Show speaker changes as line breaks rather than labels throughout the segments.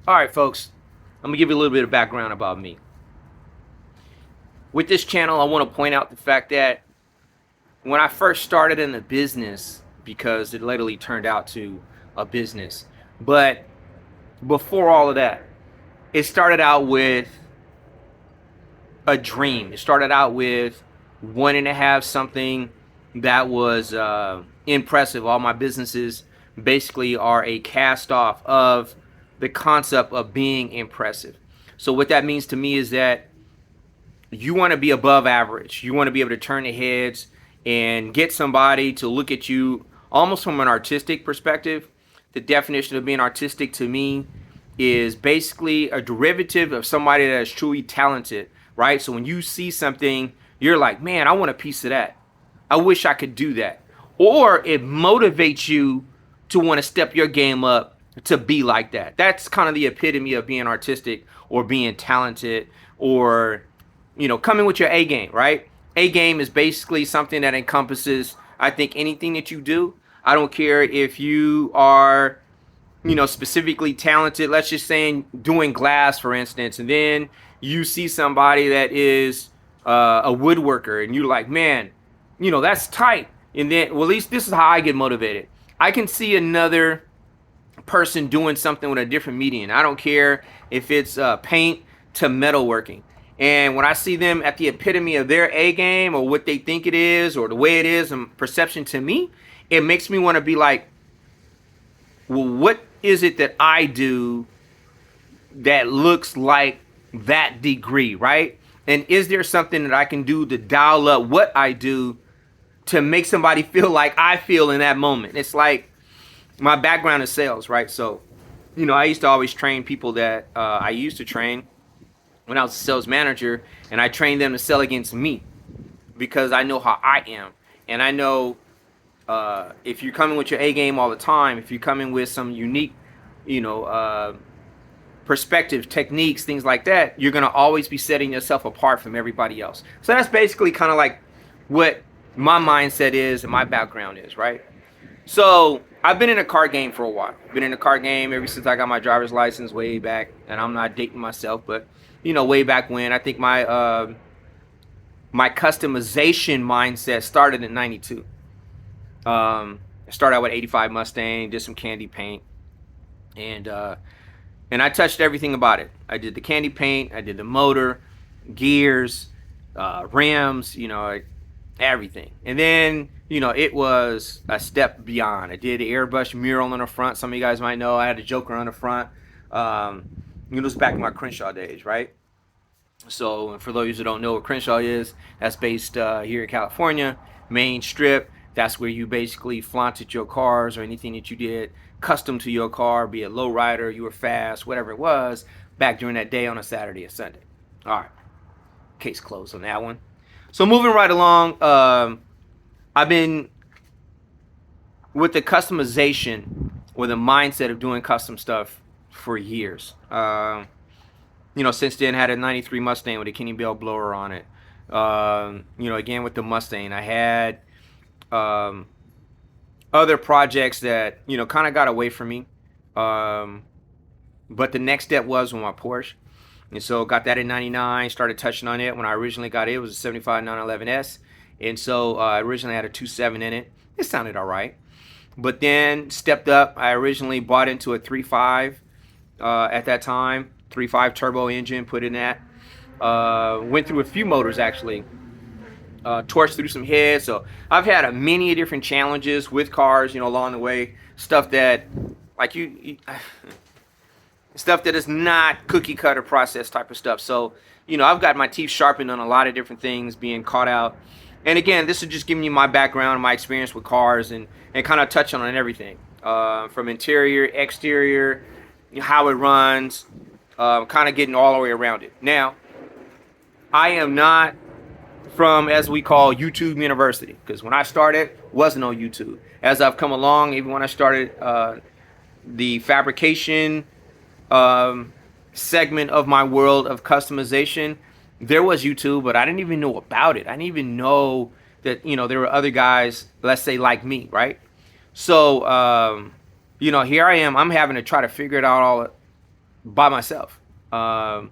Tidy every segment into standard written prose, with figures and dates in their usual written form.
All right, folks, I'm gonna give you a little bit of background about me. With this channel, I want to point out the fact that when I first started in the business, because it literally turned out to a business, but before all of that, it started out with a dream. It started out with wanting to have something that was impressive. All my businesses basically are a cast off of the concept of being impressive. So what that means to me is that you want to be above average. You want to be able to turn the heads and get somebody to look at you almost from an artistic perspective. The definition of being artistic to me is basically a derivative of somebody that is truly talented, right? So when you see something, you're like, man, I want a piece of that. I wish I could do that. Or it motivates you to want to step your game up to be like that. That's kind of the epitome of being artistic or being talented or, coming with your A game, right? A game is basically something that encompasses, I think, anything that you do. I don't care if you are, specifically talented, let's just say doing glass, for instance, and then you see somebody that is a woodworker and you're like, man, that's tight. And then, well, at least this is how I get motivated. I can see another person doing something with a different medium. I don't care if it's paint to metalworking. And when I see them at the epitome of their A game or what they think it is or the way it is and perception to me, it makes me want to be like, well, what is it that I do that looks like that degree, right? And is there something that I can do to dial up what I do to make somebody feel like I feel in that moment? It's like my background is sales, right? So, I used to always train people that I used to train when I was a sales manager, and I trained them to sell against me because I know how I am. And I know if you're coming with your A game all the time, if you're coming with some unique, perspective, techniques, things like that, you're going to always be setting yourself apart from everybody else. So that's basically kind of like what my mindset is and my background is, right? So I've been in a car game for a while. Been in a car game ever since I got my driver's license way back, and I'm not dating myself, but way back when. I think my my customization mindset started in '92. I started out with '85 Mustang, did some candy paint, and I touched everything about it. I did the candy paint, I did the motor, gears, rims, everything. And then, it was a step beyond. I did the airbrush mural on the front. Some of you guys might know I had a Joker on the front. It was back in my Crenshaw days, right? So for those who don't know what Crenshaw is, that's based here in California, main strip. That's where you basically flaunted your cars or anything that you did custom to your car, be it low rider, you were fast, whatever it was, back during that day on a Saturday or Sunday. All right, case closed on that one. So moving right along, I've been with the customization or the mindset of doing custom stuff for years. Since then, had a '93 Mustang with a Kenny Bell blower on it. Again with the Mustang, I had other projects that kind of got away from me. But the next step was with my Porsche, and so got that in '99. Started touching on it when I originally got it. It was a '75 911S, and so I originally had a 2.7 in it. It sounded all right, but then stepped up. I originally bought into a 3.5 at that time. 3.5 turbo engine, put in that. Went through a few motors actually. Torched through some heads. So I've had a many different challenges with cars, along the way. Stuff that, like stuff that is not cookie cutter process type of stuff. So, I've got my teeth sharpened on a lot of different things, being caught out. And again, this is just giving you my background, my experience with cars, and kind of touching on everything. From interior, exterior, how it runs, kind of getting all the way around it. Now, I am not from, as we call, YouTube University, because when I started, wasn't on YouTube. As I've come along, even when I started the fabrication segment of my world of customization, there was YouTube, but I didn't even know about it. I didn't even know that there were other guys, let's say, like me, right? So here I am. I'm having to try to figure it out all by myself. Um,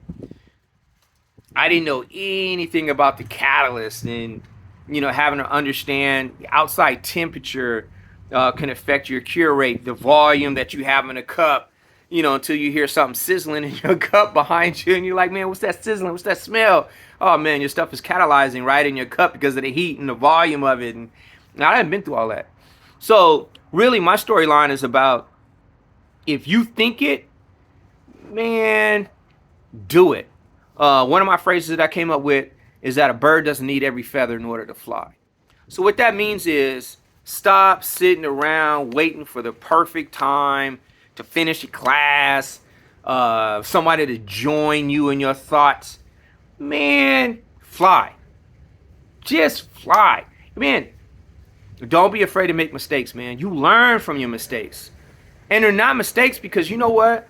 I didn't know anything about the catalyst, and having to understand the outside temperature can affect your cure rate, the volume that you have in a cup. Until you hear something sizzling in your cup behind you, and you're like, man, what's that sizzling? What's that smell? Oh man, your stuff is catalyzing right in your cup because of the heat and the volume of it. And I haven't been through all that. So really, my storyline is about, if you think it, man, do it. One of my phrases that I came up with is that a bird doesn't need every feather in order to fly. So what that means is, stop sitting around waiting for the perfect time to finish your class, somebody to join you in your thoughts. Man, fly. Just fly. Man, don't be afraid to make mistakes, man. You learn from your mistakes. And they're not mistakes because, you know what?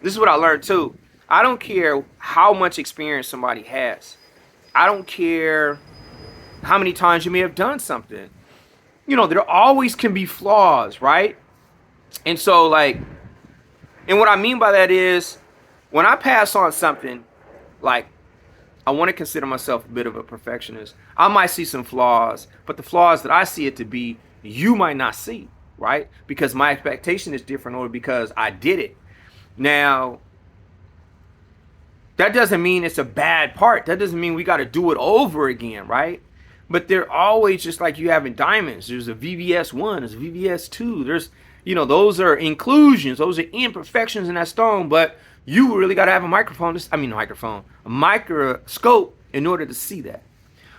This is what I learned too. I don't care how much experience somebody has. I don't care how many times you may have done something. There always can be flaws, right? And so, and what I mean by that is, when I pass on something, I want to consider myself a bit of a perfectionist. I might see some flaws, but the flaws that I see it to be, you might not see, right? Because my expectation is different, or because I did it. Now, that doesn't mean it's a bad part. That doesn't mean we got to do it over again, right? But they're always, just like you have in diamonds. There's a VVS1, there's a VVS2. There's, those are inclusions. Those are imperfections in that stone. But you really got to have a microscope in order to see that.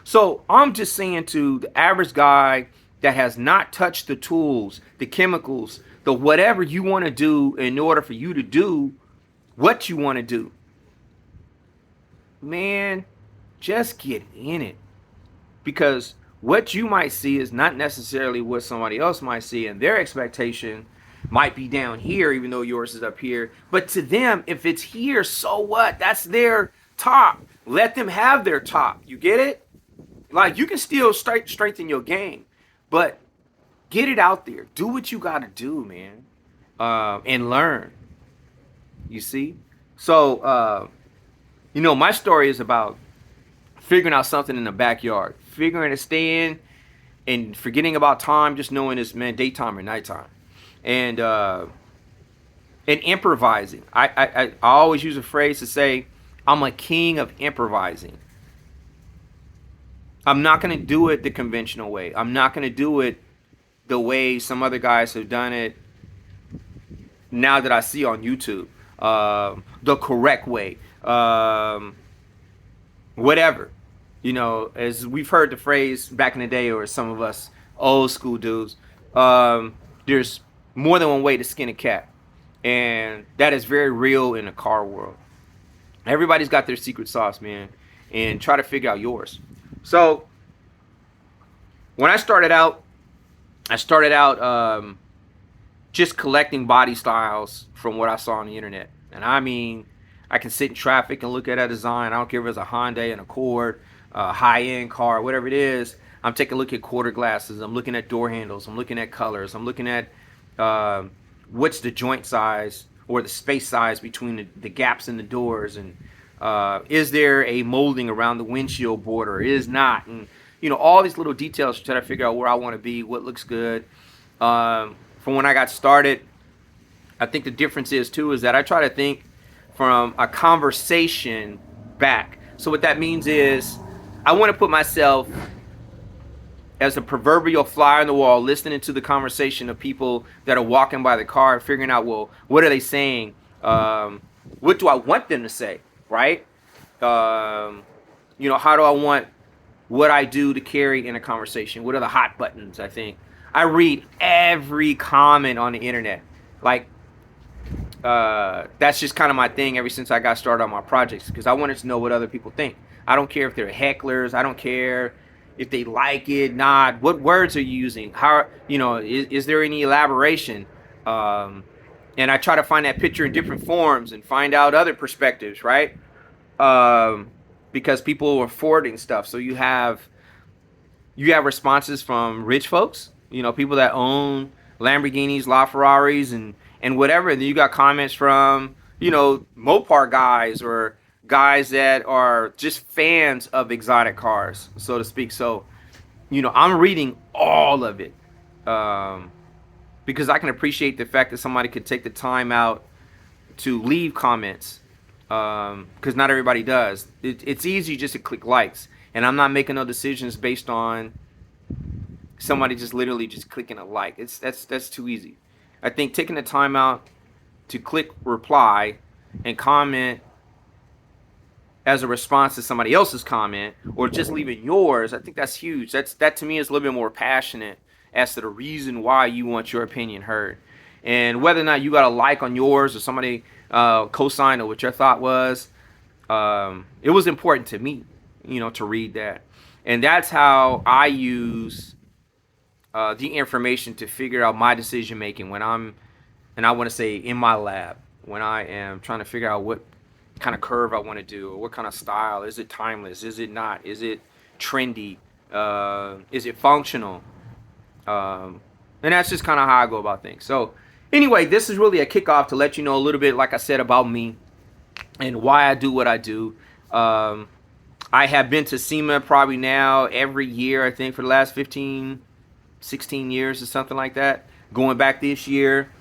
So I'm just saying to the average guy that has not touched the tools, the chemicals, the whatever you want to do in order for you to do what you want to do, man, just get in it. Because what you might see is not necessarily what somebody else might see, and their expectation might be down here, even though yours is up here. But to them, if it's here, so what? That's their top. Let them have their top. You get it? You can still strengthen your game, but get it out there. Do what you got to do, man, and learn. You see? So, my story is about figuring out something in the backyard, figuring to stay in and forgetting about time, just knowing it's, man, daytime or nighttime. And improvising. I always use a phrase to say, I'm a king of improvising. I'm not going to do it the conventional way. I'm not going to do it the way some other guys have done it now that I see on YouTube. The correct way. Whatever. As we've heard the phrase back in the day, or some of us old school dudes, there's more than one way to skin a cat. And that is very real in the car world. Everybody's got their secret sauce, man. And try to figure out yours. So, when I started out just collecting body styles from what I saw on the internet. And I mean, I can sit in traffic and look at a design. I don't care if it's a Hyundai, an Accord, a high-end car, whatever it is. I'm taking a look at quarter glasses. I'm looking at door handles. I'm looking at colors. I'm looking at what's the joint size or the space size between the gaps in the doors, and is there a molding around the windshield border? Is not, and all these little details to try to figure out where I want to be, what looks good. From when I got started, I think the difference is that I try to think from a conversation back. So what that means is, I want to put myself as a proverbial fly on the wall, listening to the conversation of people that are walking by the car, figuring out, well, what are they saying? What do I want them to say, right? How do I want what I do to carry in a conversation? What are the hot buttons, I think? I read every comment on the internet. That's just kind of my thing ever since I got started on my projects, because I wanted to know what other people think. I don't care if they're hecklers. I don't care if they like it, not. What words are you using? How, is there any elaboration? And I try to find that picture in different forms and find out other perspectives, right? Because people are forwarding stuff. So you have responses from rich folks, people that own Lamborghinis, LaFerraris, and whatever. And then you got comments from, Mopar guys or guys that are just fans of exotic cars, so to speak. So, I'm reading all of it, um, because I can appreciate the fact that somebody could take the time out to leave comments, because not everybody does. It's easy just to click likes, and I'm not making no decisions based on somebody just literally just clicking a like. That's too easy. I think taking the time out to click reply and comment as a response to somebody else's comment, or just leaving yours, I think that's huge. That to me is a little bit more passionate as to the reason why you want your opinion heard. And whether or not you got a like on yours or somebody co-signed or what your thought was, it was important to me, to read that. And that's how I use the information to figure out my decision making when I'm, and I want to say in my lab, when I am trying to figure out what kind of curve I want to do, or what kind of style. Is it timeless? Is it not? Is it trendy? Is it functional? And that's just kind of how I go about things. So anyway, this is really a kickoff to let you know a little bit, like I said, about me and why I do what I do. I have been to SEMA probably now every year, I think, for the last 15, 16 years or something like that. Going back this year,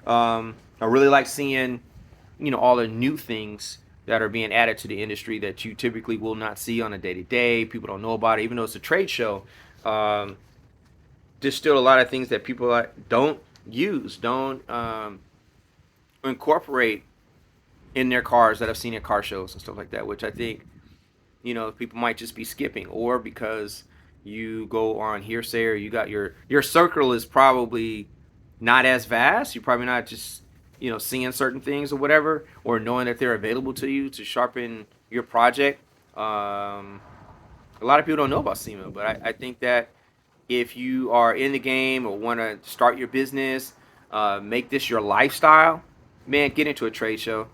I really like seeing, all the new things that are being added to the industry that you typically will not see on a day-to-day. People don't know about it, even though it's a trade show. There's still a lot of things that people don't use, don't incorporate in their cars that I've seen at car shows and stuff like that, which I think, people might just be skipping, or because you go on hearsay, or you got your circle is probably not as vast. You're probably not just, seeing certain things or whatever, or knowing that they're available to you to sharpen your project. A lot of people don't know about SEMA, but I think that if you are in the game or want to start your business, make this your lifestyle, man, get into a trade show,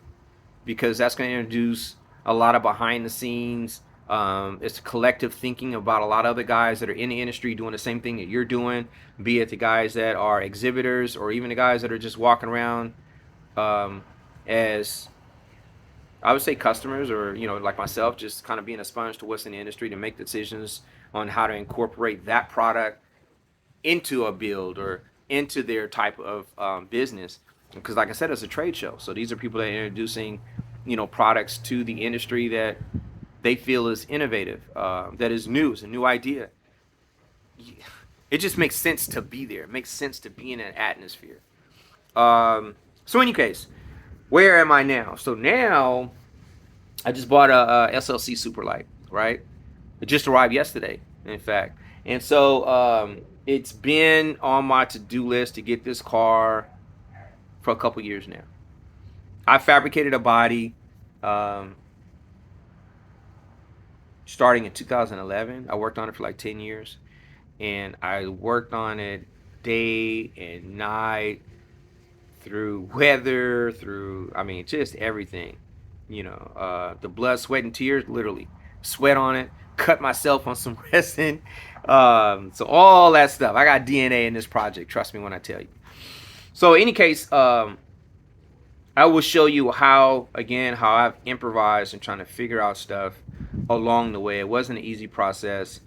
because that's going to introduce a lot of behind the scenes. It's collective thinking about a lot of other guys that are in the industry doing the same thing that you're doing, be it the guys that are exhibitors or even the guys that are just walking around as, I would say, customers, or, like myself, just kind of being a sponge to what's in the industry to make decisions on how to incorporate that product into a build or into their type of business. Because like I said, it's a trade show. So these are people that are introducing, products to the industry that they feel is innovative, that is new, is a new idea. It just makes sense to be there. It makes sense to be in an atmosphere. So in any case, where am I now? So now I just bought a SLC Superlight, right? It just arrived yesterday, in fact. And so it's been on my to-do list to get this car for a couple years now. I fabricated a body starting in 2011. I worked on it for like 10 years. And I worked on it day and night, through weather, through, just everything. The blood, sweat, and tears, literally. Sweat on it, cut myself on some resin. So all that stuff. I got DNA in this project, trust me when I tell you. So in any case, I will show you how I've improvised and trying to figure out stuff along the way. It wasn't an easy process.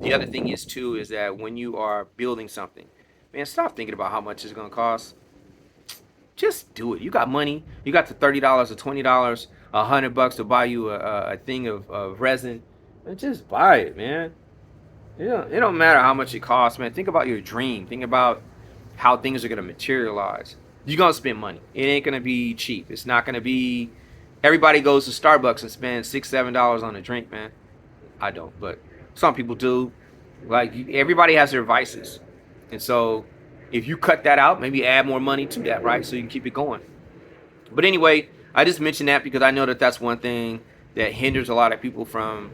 The other thing is too, is that when you are building something, man, stop thinking about how much it's going to cost. Just do it. You got money. You got the $30 or $20, $100 to buy you a thing of resin. And just buy it, man. It don't matter how much it costs, man. Think about your dream. Think about how things are going to materialize. You're going to spend money. It ain't going to be cheap. It's not going to be... Everybody goes to Starbucks and spends $6, $7 on a drink, man. I don't, but some people do. Like, everybody has their vices. And so if you cut that out, maybe add more money to that, right? So you can keep it going. But anyway, I just mentioned that because I know that that's one thing that hinders a lot of people from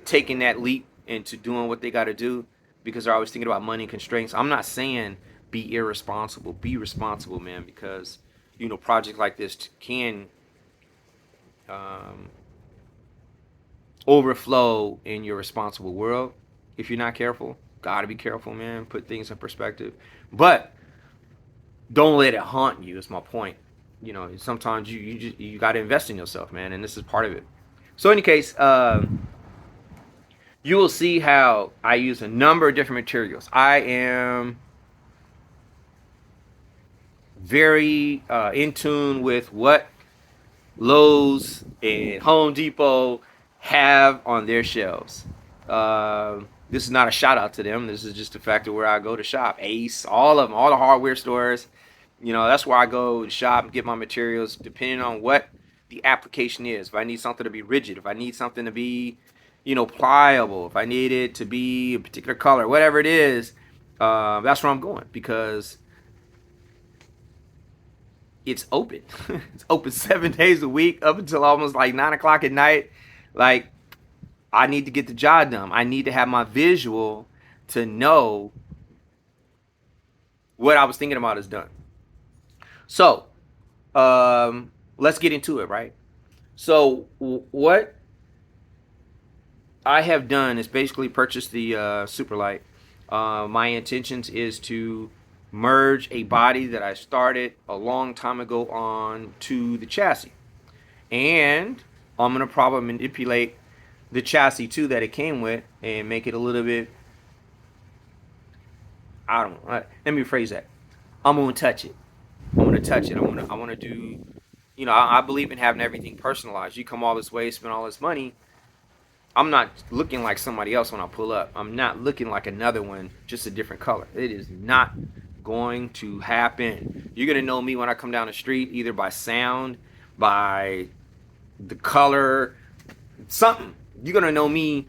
taking that leap into doing what they got to do, because they're always thinking about money constraints. I'm not saying be irresponsible. Be responsible, man, because, projects like this can overflow in your responsible world if you're not careful. Gotta be careful, man. Put things in perspective. But don't let it haunt you, is my point. sometimes you got to invest in yourself, man, and this is part of it. So, in any case, you will see how I use a number of different materials. I am very in tune with what Lowe's and Home Depot have on their shelves. This is not a shout out to them. This is just the fact of where I go to shop. Ace, all of them, all the hardware stores. That's where I go to shop and get my materials, depending on what the application is. If I need something to be rigid, if I need something to be, pliable, if I need it to be a particular color, whatever it is, that's where I'm going, because it's open. It's open 7 days a week up until almost like 9 o'clock at night. Like, I need to get the job done. I need to have my visual to know what I was thinking about is done. So, let's get into it, right? So, what I have done is basically purchase the Superlight. My intentions is to merge a body that I started a long time ago on to the chassis, and I'm gonna probably manipulate the chassis too that it came with and make it a little bit, I don't know, let me rephrase that. I'm gonna touch it. I want to do, I believe in having everything personalized. You come all this way, spend all this money. I'm not looking like somebody else when I pull up. I'm not looking like another one, just a different color. It is not going to happen. You're going to know me when I come down the street, either by sound, by the color, something. You're going to know me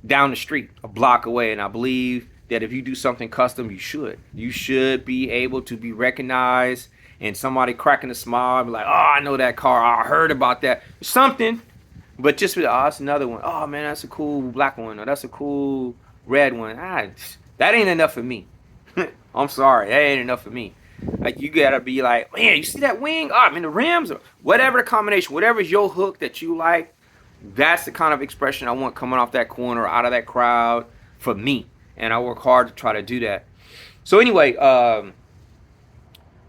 down the street, a block away. And I believe that if you do something custom, you should be able to be recognized, and somebody cracking a smile, be like, oh, I know that car. I heard about that. Something. But just with, oh, that's another one. Oh, man, that's a cool black one. Or that's a cool red one. That ain't enough for me. I'm sorry. That ain't enough for me. Like, you got to be like, man, you see that wing? Oh, I mean, the rims, or whatever the combination, whatever's your hook that you like, that's the kind of expression I want coming off that corner, out of that crowd, for me. And I work hard to try to do that. So anyway,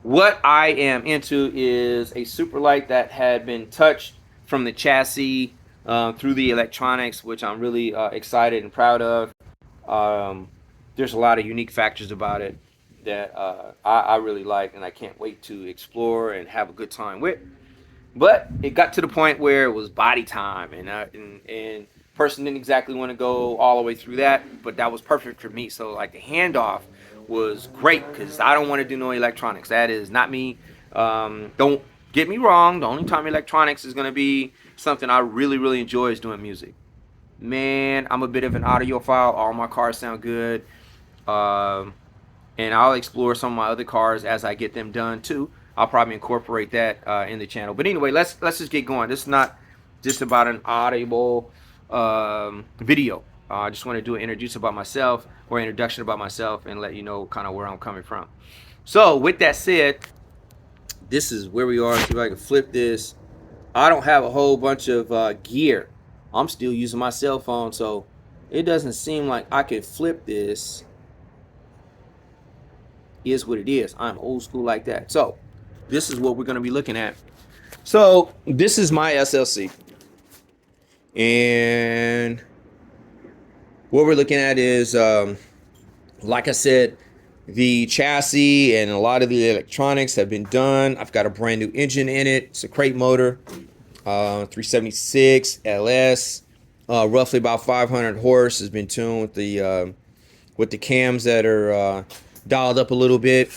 what I am into is a Superlight that had been touched from the chassis through the electronics, which I'm really excited and proud of. There's a lot of unique factors about it that I really like, and I can't wait to explore and have a good time with. But it got to the point where it was body time, and person didn't exactly want to go all the way through that, but that was perfect for me. So like, the handoff was great, because I don't want to do no electronics. That is not me. Don't get me wrong. The only time electronics is going to be something I really, really enjoy is doing music. Man, I'm a bit of an audiophile. All my cars sound good. And I'll explore some of my other cars as I get them done too. I'll probably incorporate that in the channel. But anyway, let's just get going. This is not just about an audible video. I just want to do an introduction about myself, or introduction about myself, and let you know kind of where I'm coming from. So with that said, this is where we are. See if I can flip this. I don't have a whole bunch of gear. I'm still using my cell phone, so it doesn't seem like I could flip this. Is what it is. I'm old school like that. So this is what we're going to be looking at. So this is my SLC, and what we're looking at is, like I said, the chassis and a lot of the electronics have been done. I've got a brand new engine in it. It's a crate motor, 376 LS, roughly about 500 horse. Has been tuned with the cams that are dialed up a little bit,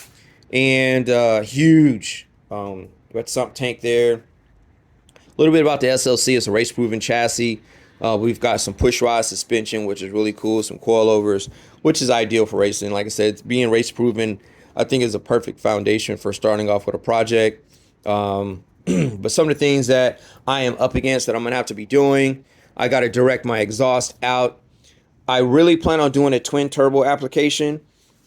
and huge wet sump tank there. A little bit about the SLC. It's a race proven chassis. We've got some push rod suspension, which is really cool. Some coilovers, which is ideal for racing. Like I said, being race proven, I think, is a perfect foundation for starting off with a project. But some of the things that I am up against that I'm gonna have to be doing, I got to direct my exhaust out. I really plan on doing a twin turbo application.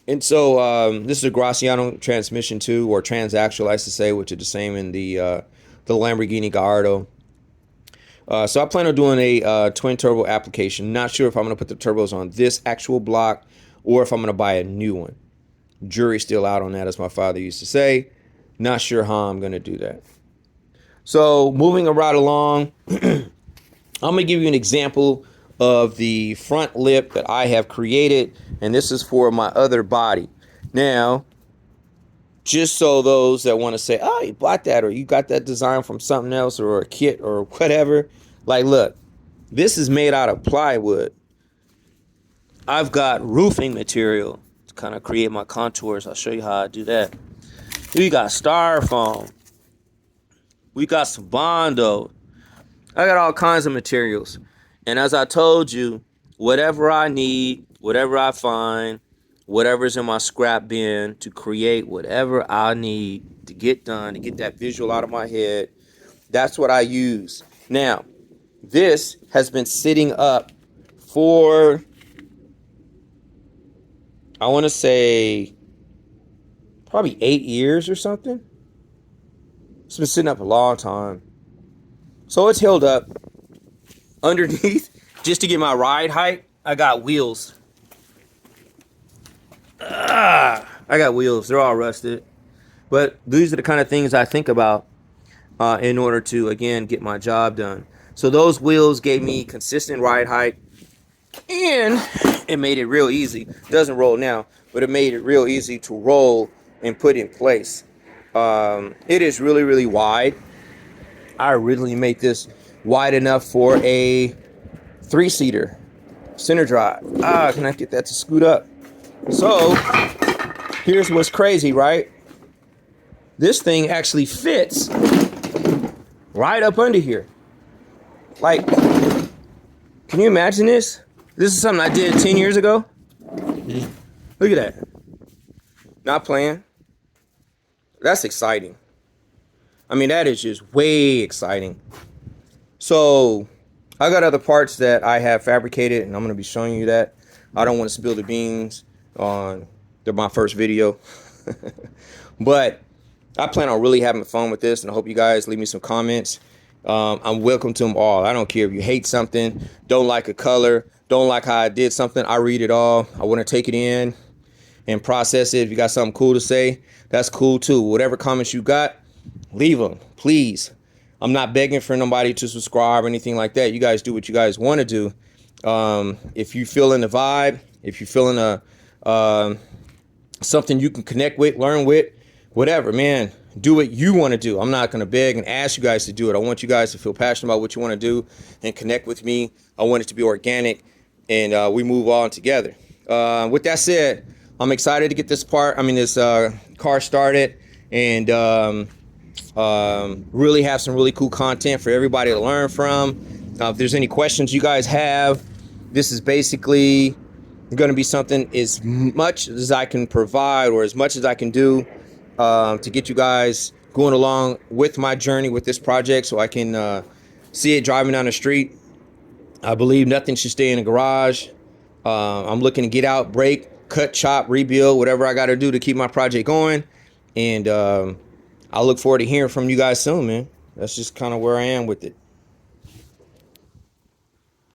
And so this is a Graciano transmission too, or transaxle, I should say, which is the same in the Lamborghini Gallardo. So I plan on doing a twin turbo application. Not sure if I'm going to put the turbos on this actual block or if I'm going to buy a new one. Jury's still out on that, as my father used to say. Not sure how I'm going to do that. So moving right along, I'm going to give you an example of the front lip that I have created, and this is for my other body. Now, just so those that want to say, oh, you bought that or you got that design from something else or a kit or whatever, like, look, this is made out of plywood. I've got roofing material to kind of create my contours. I'll show you how I do that. We got styrofoam. We got some Bondo. I got all kinds of materials. And as I told you, whatever I need, whatever I find, whatever's in my scrap bin to create whatever I need to get done, to get that visual out of my head, that's what I use. Now, this has been sitting up for, I want to say, probably 8 years or something. It's been sitting up a long time. So it's held up. Underneath, just to get my ride height, I got wheels. I got wheels. They're all rusted. But these are the kind of things I think about in order to, again, get my job done. So those wheels gave me consistent ride height. And it made it real easy. It doesn't roll now, but it made it real easy to roll and put in place. It is really, really wide. I originally made this wide enough for a 3-seater center drive. Can I get that to scoot up? So here's what's crazy, right? This thing actually fits right up under here. Like, can you imagine this? This is something I did 10 years ago. Look at that. Not playing. That's exciting. I mean, that is just way exciting. So I got other parts that I have fabricated, and I'm going to be showing you that. I don't want to spill the beans on my first video. But I plan on really having fun with this, and I hope you guys leave me some comments. I'm welcome to them all. I don't care if you hate something, don't like a color, don't like how I did something. I read it all. I want to take it in and process it. If you got something cool to say, that's cool too. Whatever comments you got, leave them, please. I'm not begging for nobody to subscribe or anything like that. You guys do what you guys want to do. If you feeling the vibe, if you feeling something you can connect with, learn with, whatever, man, do what you want to do. I'm not going to beg and ask you guys to do it. I want you guys to feel passionate about what you want to do and connect with me. I want it to be organic, and we move on together. With that said, I'm excited to get this car started, and really have some really cool content for everybody to learn from. If there's any questions you guys have, this is basically going to be something as much as I can provide or as much as I can do to get you guys going along with my journey with this project, so I can see it driving down the street. I believe nothing should stay in the garage. I'm looking to get out, break, cut, chop, rebuild, whatever I got to do to keep my project going. And I look forward to hearing from you guys soon, man. That's just kind of where I am with it.